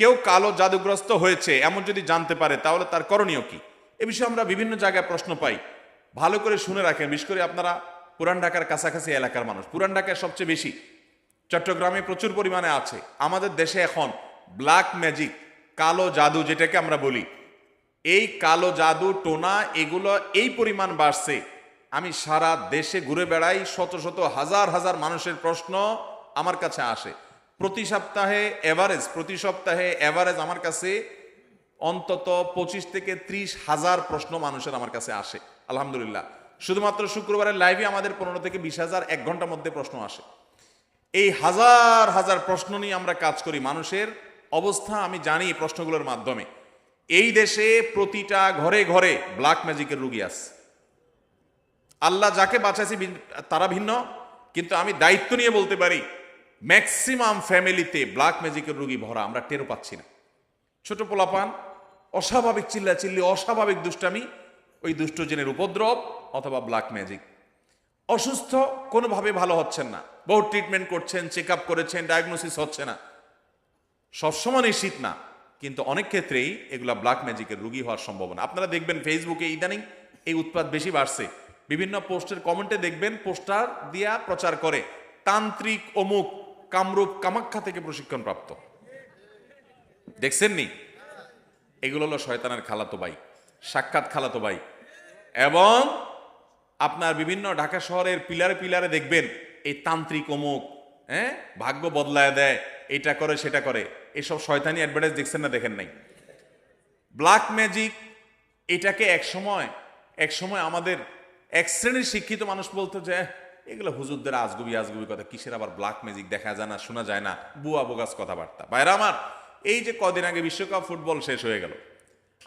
কেউ কালো জাদুগ্রস্ত হয়েছে এমন যদি জানতে পারে তাহলে তার করণীয় কি? এ বিষয়ে আমরা বিভিন্ন জায়গায় প্রশ্ন পাই। ভালো করে শুনে রাখেন, বিশেষ করে আপনারা পুরান ঢাকার কাছাকাছি এলাকার মানুষ। পুরান ঢাকায় সবচেয়ে বেশি, চট্টগ্রামে প্রচুর পরিমাণে আছে। আমাদের দেশে এখন ব্ল্যাক ম্যাজিক, কালো জাদু যেটাকে আমরা বলি, এই কালো জাদু টোনা এগুলো এই পরিমাণ বাড়ছে। আমি সারা দেশে ঘুরে বেড়াই, শত শত হাজার হাজার মানুষের প্রশ্ন আমার কাছে আসে। প্রতি সপ্তাহে এভারেজ আমার কাছে অন্তত 25 থেকে 30 হাজার প্রশ্ন মানুষের আমার কাছে আসে। আলহামদুলিল্লাহ, শুধুমাত্র শুক্রবারের লাইভে আমাদের 15 থেকে 20 হাজার এক ঘন্টার মধ্যে প্রশ্ন আসে। এই হাজার হাজার প্রশ্ন নিয়ে আমরা কাজ করি। মানুষের অবস্থা আমি জানি এই প্রশ্নগুলোর মাধ্যমে। এই দেশে প্রতিটা ঘরে ঘরে ব্ল্যাক ম্যাজিকের রোগী আছে। আল্লাহ যাকে বাঁচাইছে তারা ভিন্ন, কিন্তু আমি দায়িত্ব নিয়ে বলতে পারি ম্যাক্সিমাম ফ্যামিলিতে ব্ল্যাক ম্যাজিকের রোগী ভরা, আমরা টেরও পাচ্ছি না। ছোট পোলাপান, অস্বাভাবিক চিল্লাচিল্লি, অস্বাভাবিক দুষ্টামি, ওই দুষ্ট জিনের উপদ্রব অথবা ব্ল্যাক ম্যাজিক। অসুস্থ, কোনোভাবে ভালো হচ্ছেন না, বহু ট্রিটমেন্ট করছেন, চেক আপ করেছেন, ডায়াগনোসিস হচ্ছে না। সবসময় নিশ্চিত না, কিন্তু অনেক ক্ষেত্রেই এগুলা ব্ল্যাক ম্যাজিকের রোগী হওয়ার সম্ভাবনা। আপনারা দেখবেন ফেসবুকে ইদানিং এই উৎপাত বেশি বাড়ছে। বিভিন্ন পোস্টের কমেন্টে দেখবেন পোস্টার দিয়া প্রচার করে তান্ত্রিক অমুক কামরূপ কামাখ্যা থেকে প্রশিক্ষণ প্রাপ্ত। দেখছেন নি? এগুলো হলো শয়তানের খালাতো ভাই, সাক্ষাৎ খালাতো ভাই। এবং আপনার বিভিন্ন ঢাকা শহরের পিলারে পিলারে দেখবেন এই তান্ত্রিক অমুক, ভাগ্য বদলায় দেয়, এটা করে সেটা করে, এসব শয়তানি অ্যাডভার্টাইজ দেখছেন না? দেখেন নাই? ব্ল্যাক ম্যাজিক এটাকে এক সময় আমাদের এক শ্রেণীর শিক্ষিত মানুষ বলতো যে এগুলো হুজুরদের আজগুবি কথা, কিসের আবার ব্ল্যাক ম্যাজিক, দেখা যায় না, শোনা যায় না, বুয়া বোগাস কথাবার্তা। ভাইরা আমার, এই যে কদিন আগে বিশ্বকাপ ফুটবল শেষ হয়ে গেল,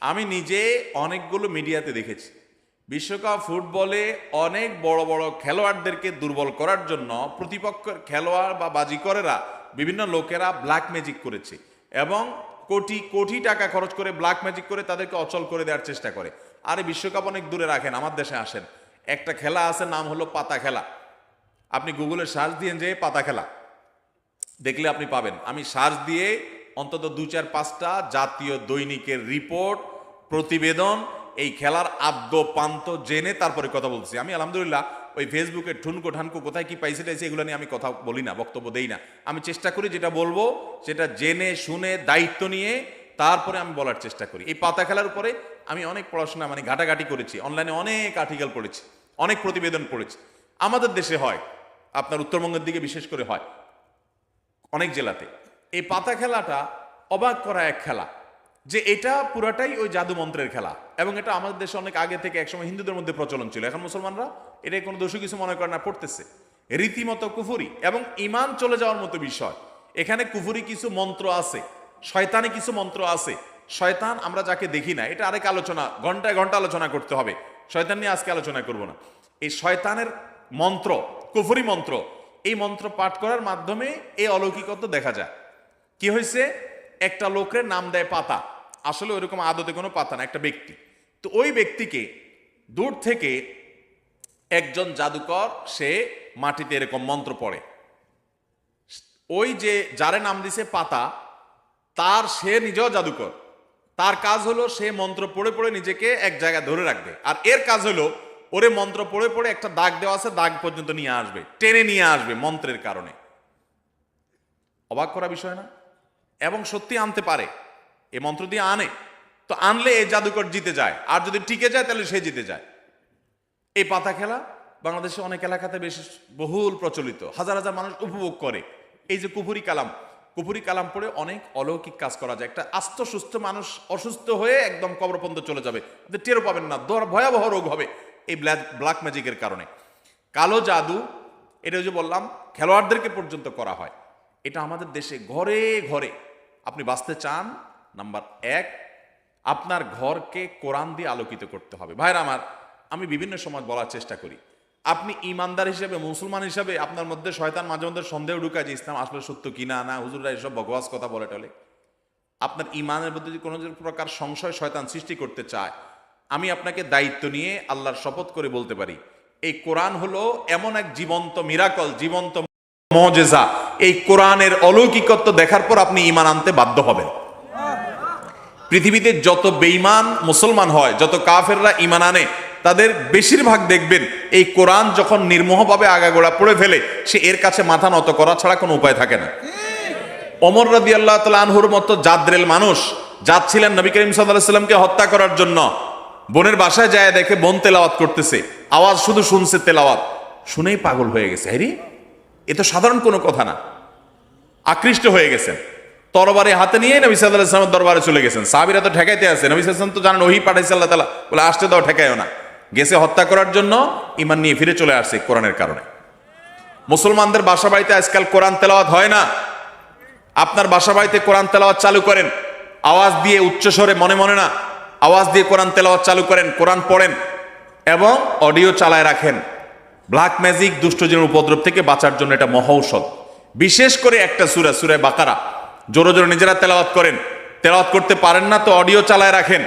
আমি নিজে অনেকগুলো মিডিয়াতে দেখেছি বিশ্বকাপ ফুটবলে অনেক বড় বড় খেলোয়াড়দেরকে দুর্বল করার জন্য প্রতিপক্ষের খেলোয়াড় বা বাজিকরেরা, বিভিন্ন লোকেরা ব্ল্যাক ম্যাজিক করেছে এবং কোটি কোটি টাকা খরচ করে ব্ল্যাক ম্যাজিক করে তাদেরকে অচল করে দেওয়ার চেষ্টা করে। আর এই বিশ্বকাপ অনেক দূরে রাখেন, আমার দেশে আসেন, একটা খেলা আছে, নাম হলো পাতা খেলা। আপনি গুগলে সার্চ দিয়ে যে পাতা খেলা দেখলে আপনি পাবেন। আমি সার্চ দিয়ে অন্তত 2-4-5টা জাতীয় দৈনিকের রিপোর্ট, প্রতিবেদন, এই খেলার আদ্য পান্ত জেনে তারপরে কথা বলছি। আমি আলহামদুলিল্লাহ ওই ফেসবুকে ঠুনকো ঠানকো কোথায় কি পাইছে টাইছে এগুলো নিয়ে আমি কথা বলি না, বক্তব্য দেই না। আমি চেষ্টা করি যেটা বলবো সেটা জেনে শুনে দায়িত্ব নিয়ে তারপরে আমি বলার চেষ্টা করি। এই পাতা খেলার উপরে আমি অনেক পড়াশোনা ঘাটাঘাটি করেছি, অনলাইনে অনেক আর্টিকেল পড়েছি, অনেক প্রতিবেদন পড়েছি। আমাদের দেশে হয়, আপনার উত্তরবঙ্গের দিকে বিশেষ করে হয়, অনেক জেলাতে। এই পাতা খেলাটা অবাক করা এক খেলা, যে এটা পুরাটাই ওই জাদু মন্ত্রের খেলা। এবং এটা আমাদের দেশে অনেক আগে থেকে একসময় হিন্দুদের মধ্যে প্রচলন ছিল। এখন মুসলমানরা এটা কোনো দোষী কিছু মনে করে না, পড়তেছে রীতিমতো কুফুরি এবং ইমান চলে যাওয়ার মতো বিষয়। এখানে কুফুরি কিছু মন্ত্র আছে, শয়তানি কিছু মন্ত্র আছে। শয়তান আমরা যাকে দেখি না, এটা আরেক আলোচনা, ঘন্টায় ঘন্টা আলোচনা করতে হবে, শয়তান নিয়ে আজকে আলোচনা করব না। এই শয়তানের মন্ত্র, কুফুরি মন্ত্র, এই মন্ত্র পাঠ করার মাধ্যমে এই অলৌকিকত্ব দেখা যায়। কি হয়েছে, একটা লোকের নাম দেয় পাতা, আসলে ওইরকম আদতে কোনো পাতা না, একটা ব্যক্তি। তো ওই ব্যক্তিকে দূর থেকে একজন জাদুকর, সে মাটিতে এরকম মন্ত্র পড়ে, ওই যে যারে নাম দিছে পাতা, সে নিজেও জাদুকর। তার কাজ হলো সে মন্ত্র পড়ে পড়ে নিজেকে এক জায়গায় ধরে রাখবে, আর এর কাজ হলো ওরে মন্ত্র পড়ে পড়ে একটা দাগ দেওয়া আছে, দাগ পর্যন্ত নিয়ে আসবে, টেনে নিয়ে আসবে মন্ত্রের কারণে। অবাক করা বিষয় না? এবং সত্যি আনতে পারে, এই মন্ত্র দিয়ে আনে। তো আনলে এই জাদুকর জিতে যায়, আর যদি টিকে যায় তাহলে সে জিতে যায়। এই পাতা খেলা বাংলাদেশে অনেক এলাকাতে বেশ বহুল প্রচলিত, হাজার হাজার মানুষ উপভোগ করে। এই যে কুফুরি কালাম পড়ে অনেক অলৌকিক কাজ করা যায়। একটা আস্ত সুস্থ মানুষ অসুস্থ হয়ে একদম কবর পর্যন্ত চলে যাবে, টেরও পাবেন না, ভয়াবহ রোগ হবে এই ব্ল্যাক ম্যাজিকের কারণে। কালো জাদু, এটা যে বললাম খেলোয়াড়দেরকে পর্যন্ত করা হয়। এটা আমাদের দেশে ঘরে ঘরে। আপনি বাঁচতে চান, নাম্বার 1, আপনার ঘরকে কোরআন দিয়ে আলোকিত করতে হবে। ভাইরা আমার, আমি বিভিন্ন সময় বলার চেষ্টা করি, আপনি ইমানদার হিসেবে, মুসলমান হিসেবে আপনার মধ্যে শয়তান মাঝে মধ্যে সন্দেহ ঢুকায় যে ইসলাম আসলে সত্য কিনা, না হুজুররা এসব বকওয়াস কথা বলে টলে। আপনার ইমানের মধ্যে যদি কোনো প্রকার সংশয় শয়তান সৃষ্টি করতে চায়, আমি আপনাকে দায়িত্ব নিয়ে আল্লাহর শপথ করে বলতে পারি, এই কোরআন হলো এমন এক জীবন্ত মিরাকল, জীবন্ত মুজিজা। এই কোরআনের অলৌকিকত্ব দেখার পর আপনি ঈমান আনতে বাধ্য হবেন। পৃথিবীতে যত বেঈমান মুসলমান হয়, যত কাফেররা ঈমান আনে, তাদের বেশিরভাগ দেখবেন এই কোরআন যখন নির্মোহভাবে আগাগোড়া পড়ে ফেলে, সে এর কাছে মাথা নত করা ছাড়া কোনো উপায় থাকে না। ওমর রাদিয়াল্লাহু তাআলা আনহুর মতো জাদ্রেল মানুষ যাচ্ছিলেন নবী করিম সাল্লাল্লাহু আলাইহি সাল্লামকে হত্যা করার জন্য, বোনের বাসায় যায় দেখে বোন তেলাওয়াত করতেছে, আওয়াজ শুধু শুনছে, তেলাওয়াত শুনেই পাগল হয়ে গেছে। আরে এ তো সাধারণ কোনো কথা না, আকৃষ্ট হয়ে গেছেন। তরবারি হাতে নিয়ে নবী সাল্লাল্লাহু আলাইহি ওয়াসাল্লামের দরবারে চলে গেছেন। সাহাবীরা তো ঠেকাইতে আছে, নবী সাল্লাল্লাহু আলাইহি ওয়াসাল্লাম তো জানেন ওহী পাঠাইছে আল্লাহ তাআলা, বলে আসতে দাও, ঠেকায়ও না। গেছে হত্যা করার জন্য, ঈমান নিয়ে ফিরে চলে আসছে কোরআনের কারণে। মুসলমানদের বাসা বাড়িতে আজকাল কোরআন তেলাওয়াত হয় না। আপনার বাসা বাড়িতে কোরআন তেলাওয়াত চালু করেন, আওয়াজ দিয়ে, উচ্চস্বরে, মনে মনে না, আওয়াজ দিয়ে কোরআন তেলাওয়াত চালু করেন, কোরআন পড়েন এবং অডিও চালায় রাখেন। ব্ল্যাক ম্যাজিক, দুষ্টজিনের উপদ্রব থেকে বাঁচার জন্য এটা মহৌষধ। বিশেষ করে একটা সূরা, সূরা বাকারা জোরে জোরে নিজেরা তেলাওয়াত করেন। তেলাওয়াত করতে পারেন না তো অডিও চালায় রাখেন।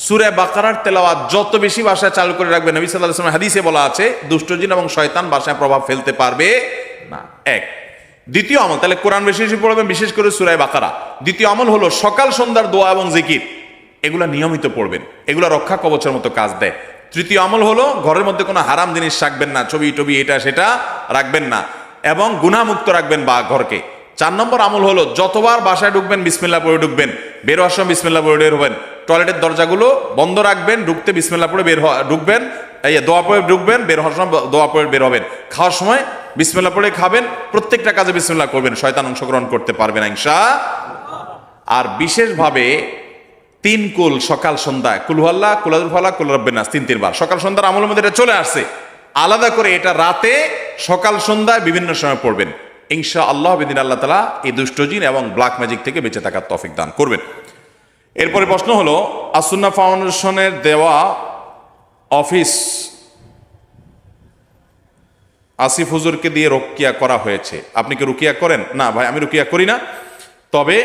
সূরা বাকারার তেলাওয়াত যত বেশি ভাষায় চালু করে রাখবেন, নবী সাল্লাল্লাহু আলাইহি ওয়াসাল্লাম হাদিসে বলা আছে দুষ্টজিন এবং শয়তান ভাষায় প্রভাব ফেলতে পারবে না। এক। দ্বিতীয় আমল, তাহলে কোরআন বেশি বেশি পড়বেন, বিশেষ করে সূরা বাকারা। দ্বিতীয় আমল হলো সকাল সন্ধ্যার দোয়া এবং জিকির, এগুলা নিয়মিত পড়বেন, এগুলা রক্ষা কবচের মতো কাজ দেয়। তৃতীয় আমল হলো ঘরের মধ্যে কোনো হারাম জিনিস রাখবেন না, ছবি টবি এটা সেটা রাখবেন না, এবং গুনাহমুক্ত রাখবেন বা ঘরকে। 4 নম্বর আমল হলো যতবার বাসায় ঢুকবেন বিসমিল্লাহ পড়ে ঢুকবেন, বের হওয়ার সময় বিসমিল্লাহ পড়ে বের হবেন। টয়লেটের দরজাগুলো বন্ধ রাখবেন, ঢুকতে বিসমিল্লাহ পড়ে বের ঢুকবেন, দোয়া পড়ে ঢুকবেন, বের হওয়ার সময় দোয়া পড়ে বের হবেন। খাওয়ার সময় বিসমিল্লাহ পড়ে খাবেন, প্রত্যেকটা কাজে বিসমিল্লাহ করবেন, শয়তান অংশগ্রহণ করতে পারবে না ইনশাআল্লাহ। আর বিশেষভাবে 3 কুল সকাল সন্ধ্যায়, কুল হুয়াল্লাহ, কুল আযুল ফালাক, কুল রাব্বিন নাস, 3 বার সকাল সন্ধ্যার আমলের মধ্যে এটা চলে আসছে। আলাদা করে এটা রাতে, সকাল সন্ধ্যায় বিভিন্ন সময় পড়বেন ইনশাআল্লাহ। বিদিন আল্লাহ তাআলা এই দুষ্টজিন এবং ব্ল্যাক ম্যাজিক থেকে বেঁচে থাকার তৌফিক দান করবেন। এরপরে প্রশ্ন হলো, আসুন্নাহ ফাউন্ডেশনের দেওয়া অফিস আসিফ হুজুরকে দিয়ে রুকিয়া করা হয়েছে, আপনি কি রুকিয়া করেন? না ভাই, আমি রুকিয়া করি না। তবে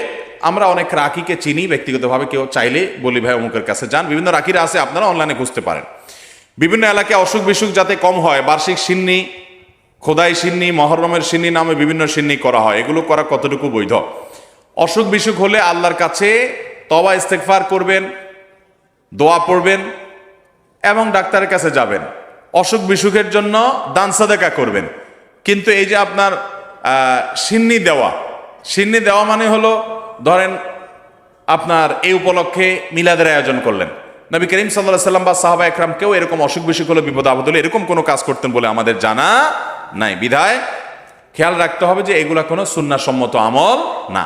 আমরা অনেক রাকিকে চিনি ব্যক্তিগতভাবে, কেউ চাইলে বলি ভাই অমুকের কাছে যান, বিভিন্ন রাকিরা আছে, আপনারা অনলাইনে খুঁজতে পারেন। বিভিন্ন এলাকায় অসুখ বিসুখ যাতে কম হয়, বার্ষিক সিন্নি, খোদাই সিন্নি, মহরমের সিন্নি নামে বিভিন্ন সিন্নি করা হয়, এগুলো করা কতটুকু বৈধ? অসুখ বিসুখ হলে আল্লাহর কাছে তওবা ইস্তেগফার করবেন, দোয়া পড়বেন এবং ডাক্তারের কাছে যাবেন। অসুখ বিসুখের জন্য দান সাদাকা করবেন। কিন্তু এই যে আপনার সিন্নি দেওয়া মানে হলো, ধরেন আপনার এই উপলক্ষে মিলাদের আয়োজন করলেন, নবী করিম সাল্লাল্লাহু আলাইহি ওয়াসাল্লাম বা সাহাবা একরাম কেউ এরকম অসুখ বিসুখ হলে, বিপদ আপদ হলে এরকম কোনো কাজ করতেন বলে আমাদের জানা নাই। বিধায় খেয়াল রাখতে হবে যে এগুলা কোনো সুন্নাহসম্মত আমল না।